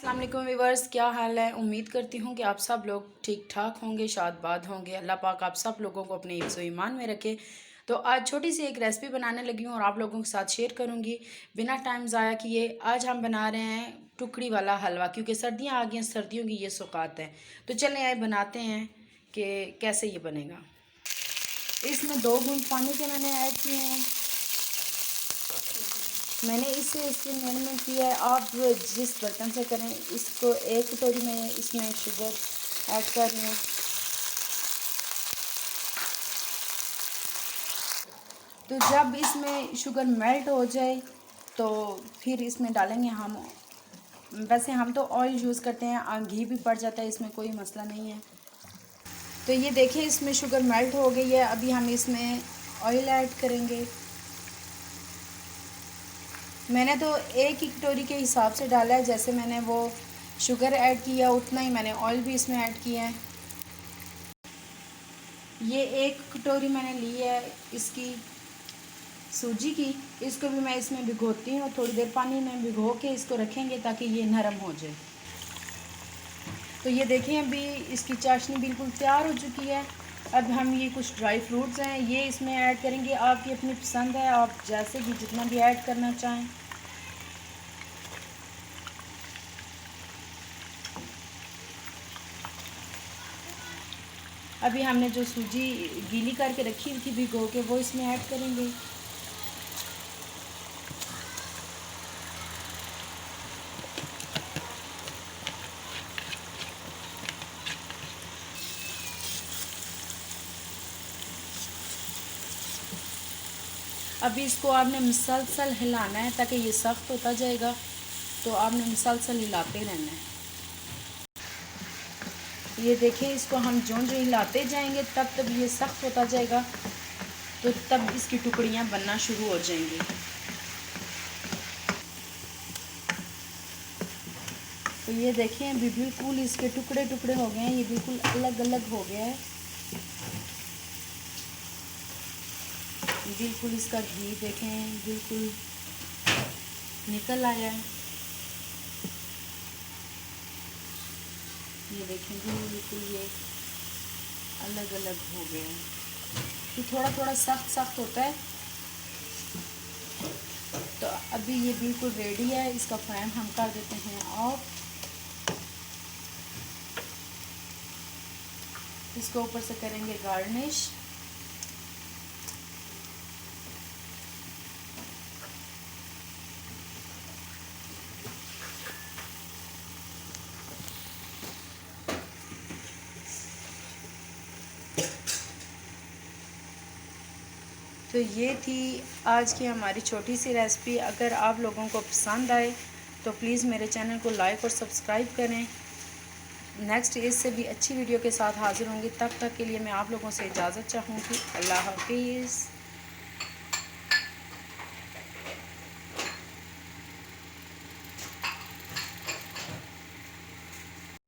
अस्सलाम वालेकुम व्यूअर्स, क्या हाल है। उम्मीद करती हूँ कि आप सब लोग ठीक ठाक होंगे, शादबाद होंगे। अल्लाह पाक आप सब लोगों को अपने हिफ्ज़ व ईमान में रखे। तो आज छोटी सी एक रेसिपी बनाने लगी हूँ और आप लोगों के साथ शेयर करूँगी बिना टाइम ज़ाया किए। आज हम बना रहे हैं टुकड़ी वाला हलवा, क्योंकि सर्दियाँ आ गई हैं, सर्दियों की ये सौगात है। तो चलें आए बनाते हैं कि कैसे ये बनेगा। इसमें 2 बूंद पानी के मैंने ऐड किए हैं। मैंने इससे मेजरमेंट किया है, आप जिस बर्तन से करें। इसको 1 कटोरी में इसमें शुगर ऐड कर रही हूँ। तो जब इसमें शुगर मेल्ट हो जाए तो फिर इसमें डालेंगे हम, वैसे हम तो ऑयल यूज़ करते हैं, घी भी पड़ जाता है, इसमें कोई मसला नहीं है। तो ये देखिए इसमें शुगर मेल्ट हो गई है। अभी हम इसमें ऑयल ऐड करेंगे। मैंने तो 1 ही कटोरी के हिसाब से डाला है, जैसे मैंने वो शुगर ऐड किया उतना ही मैंने ऑयल भी इसमें ऐड किया है। ये 1 कटोरी मैंने ली है इसकी सूजी की। इसको भी मैं इसमें भिगोती हूँ, थोड़ी देर पानी में भिगो के इसको रखेंगे ताकि ये नरम हो जाए। तो ये देखें अभी इसकी चाशनी बिल्कुल तैयार हो चुकी है। अब हम ये कुछ ड्राई फ्रूट्स हैं ये इसमें ऐड करेंगे। आपकी अपनी पसंद है, आप जैसे भी जितना भी ऐड करना चाहें। अभी हमने जो सूजी गीली करके रखी हुई थी भिगो के, वो इसमें ऐड करेंगे। अभी इसको आपने मुसलसल हिलाना है ताकि ये सख्त होता जाएगा। तो आपने मुसलसल हिलाते रहना है। ये देखें इसको हम जो हिलाते जाएंगे तब तब ये सख्त होता जाएगा, तो तब इसकी टुकड़ियाँ बनना शुरू हो जाएंगी। तो ये देखें अभी बिल्कुल इसके टुकड़े टुकड़े हो गए हैं, ये बिल्कुल अलग अलग हो गया है। बिल्कुल इसका घी देखें बिल्कुल निकल आया है। ये देखें बिल्कुल ये अलग अलग हो गया है। ये थोड़ा थोड़ा सख्त सख्त होता है। तो अभी ये बिल्कुल रेडी है। इसका फ्लेम हम कर देते हैं ऑफ। इसको ऊपर से करेंगे गार्निश। तो ये थी आज की हमारी छोटी सी रेसिपी। अगर आप लोगों को पसंद आए तो प्लीज़ मेरे चैनल को लाइक और सब्सक्राइब करें। नेक्स्ट इससे भी अच्छी वीडियो के साथ हाज़िर होंगी। तब तक के लिए मैं आप लोगों से इजाज़त चाहूँगी। अल्लाह हाफिज़।